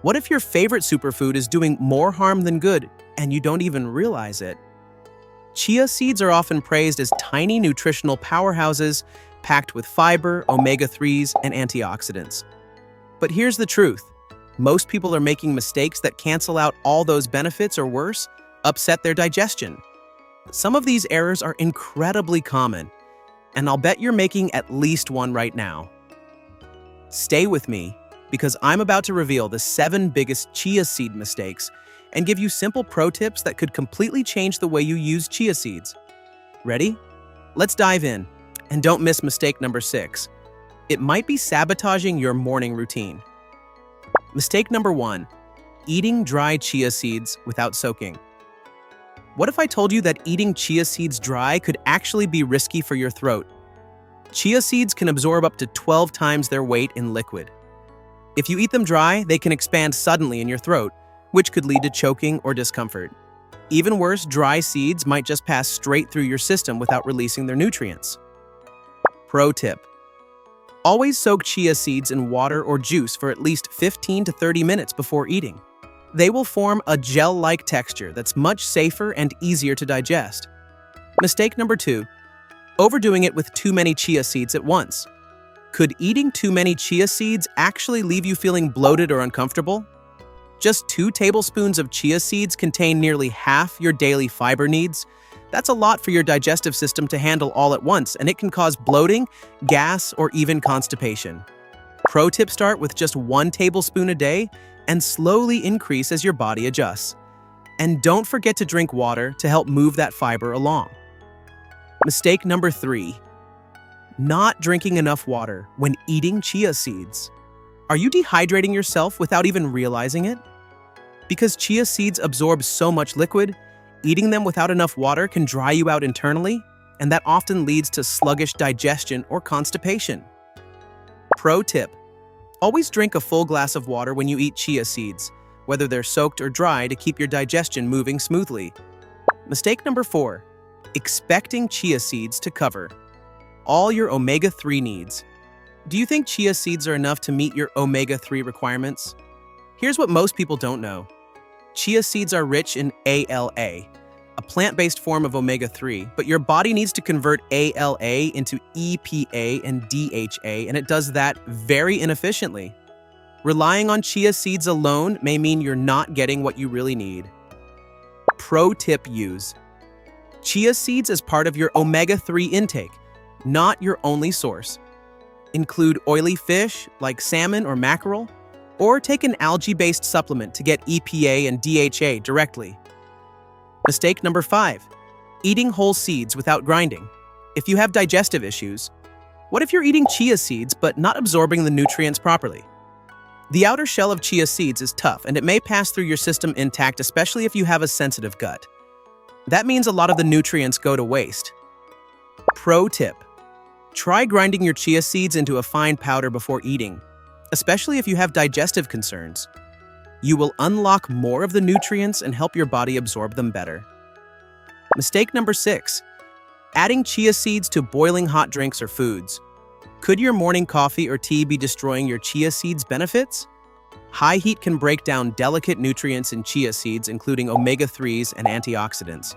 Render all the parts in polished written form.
What if your favorite superfood is doing more harm than good and you don't even realize it? Chia seeds are often praised as tiny nutritional powerhouses packed with fiber, omega-3s, and antioxidants. But here's the truth. Most people are making mistakes that cancel out all those benefits or worse, upset their digestion. Some of these errors are incredibly common, and I'll bet you're making at least one right now. Stay with me, because I'm about to reveal the 7 biggest chia seed mistakes and give you simple pro tips that could completely change the way you use chia seeds. Ready? Let's dive in. And don't miss mistake number 6. It might be sabotaging your morning routine. Mistake number 1. Eating dry chia seeds without soaking. What if I told you that eating chia seeds dry could actually be risky for your throat? Chia seeds can absorb up to 12 times their weight in liquid. If you eat them dry, they can expand suddenly in your throat, which could lead to choking or discomfort. Even worse, dry seeds might just pass straight through your system without releasing their nutrients. Pro tip: always soak chia seeds in water or juice for at least 15 to 30 minutes before eating. They will form a gel-like texture that's much safer and easier to digest. Mistake number 2. Overdoing it with too many chia seeds at once. Could eating too many chia seeds actually leave you feeling bloated or uncomfortable? Just 2 tablespoons of chia seeds contain nearly half your daily fiber needs. That's a lot for your digestive system to handle all at once, and it can cause bloating, gas, or even constipation. Pro tip: start with just 1 tablespoon a day and slowly increase as your body adjusts. And don't forget to drink water to help move that fiber along. Mistake number 3. Not drinking enough water when eating chia seeds. Are you dehydrating yourself without even realizing it? Because chia seeds absorb so much liquid, eating them without enough water can dry you out internally, and that often leads to sluggish digestion or constipation. Pro tip: always drink a full glass of water when you eat chia seeds, whether they're soaked or dry, to keep your digestion moving smoothly. Mistake number 4. Expecting chia seeds to cover all your omega-3 needs. Do you think chia seeds are enough to meet your omega-3 requirements? Here's what most people don't know. Chia seeds are rich in ALA, a plant-based form of omega-3, but your body needs to convert ALA into EPA and DHA, and it does that very inefficiently. Relying on chia seeds alone may mean you're not getting what you really need. Pro tip: use chia seeds as part of your omega-3 intake, not your only source. Include oily fish like salmon or mackerel, or take an algae-based supplement to get EPA and DHA directly. Mistake number 5. Eating whole seeds without grinding. If you have digestive issues, what if you're eating chia seeds but not absorbing the nutrients properly? The outer shell of chia seeds is tough, and it may pass through your system intact, especially if you have a sensitive gut. That means a lot of the nutrients go to waste. Pro tip: try grinding your chia seeds into a fine powder before eating, especially if you have digestive concerns. You will unlock more of the nutrients and help your body absorb them better. Mistake number 6. Adding chia seeds to boiling hot drinks or foods. Could your morning coffee or tea be destroying your chia seeds' benefits? High heat can break down delicate nutrients in chia seeds, including omega-3s and antioxidants.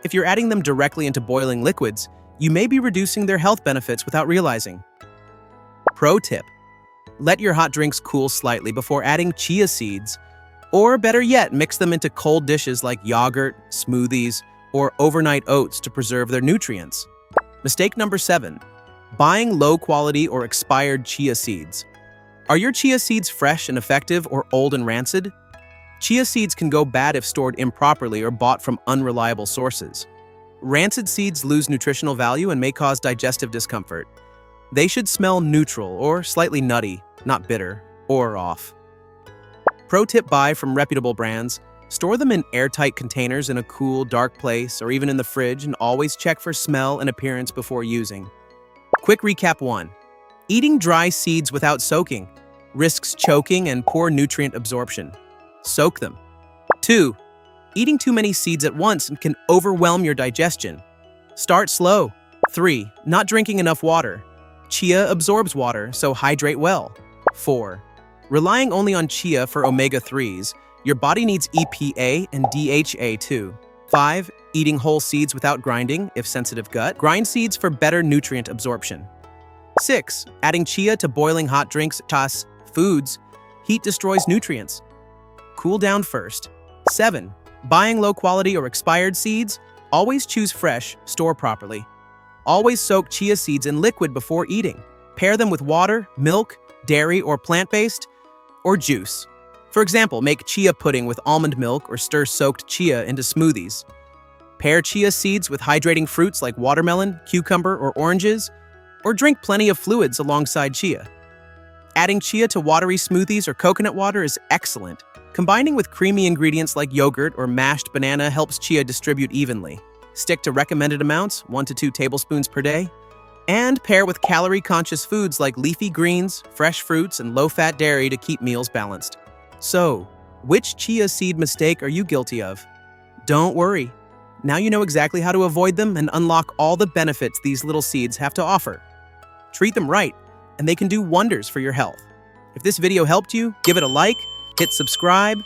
If you're adding them directly into boiling liquids, you may be reducing their health benefits without realizing. Pro tip: let your hot drinks cool slightly before adding chia seeds, or better yet, mix them into cold dishes like yogurt, smoothies, or overnight oats to preserve their nutrients. Mistake number 7. Buying low-quality or expired chia seeds. Are your chia seeds fresh and effective, or old and rancid? Chia seeds can go bad if stored improperly or bought from unreliable sources. Rancid seeds lose nutritional value and may cause digestive discomfort. They should smell neutral or slightly nutty, not bitter or off. Pro tip: buy from reputable brands. Store them in airtight containers in a cool, dark place, or even in the fridge, and always check for smell and appearance before using. Quick recap: 1. Eating dry seeds without soaking risks choking and poor nutrient absorption. Soak them. 2. Eating too many seeds at once can overwhelm your digestion. Start slow. 3. Not drinking enough water. Chia absorbs water, so hydrate well. 4. Relying only on chia for omega-3s, your body needs EPA and DHA too. 5. Eating whole seeds without grinding, if sensitive gut. Grind seeds for better nutrient absorption. 6. Adding chia to boiling hot drinks, chas, foods. Heat destroys nutrients. Cool down first. 7. Buying low-quality or expired seeds. Always choose fresh, store properly. Always soak chia seeds in liquid before eating. Pair them with water, milk, dairy or plant-based, or juice. For example, make chia pudding with almond milk or stir soaked chia into smoothies. Pair chia seeds with hydrating fruits like watermelon, cucumber, or oranges, or drink plenty of fluids alongside chia. Adding chia to watery smoothies or coconut water is excellent. Combining with creamy ingredients like yogurt or mashed banana helps chia distribute evenly. Stick to recommended amounts, 1 to 2 tablespoons per day, and pair with calorie-conscious foods like leafy greens, fresh fruits, and low-fat dairy to keep meals balanced. So, which chia seed mistake are you guilty of? Don't worry. Now you know exactly how to avoid them and unlock all the benefits these little seeds have to offer. Treat them right, and they can do wonders for your health. If this video helped you, give it a like, hit subscribe,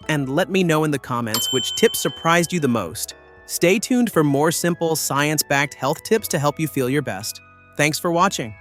and let me know in the comments which tips surprised you the most. Stay tuned for more simple, science-backed health tips to help you feel your best. Thanks for watching.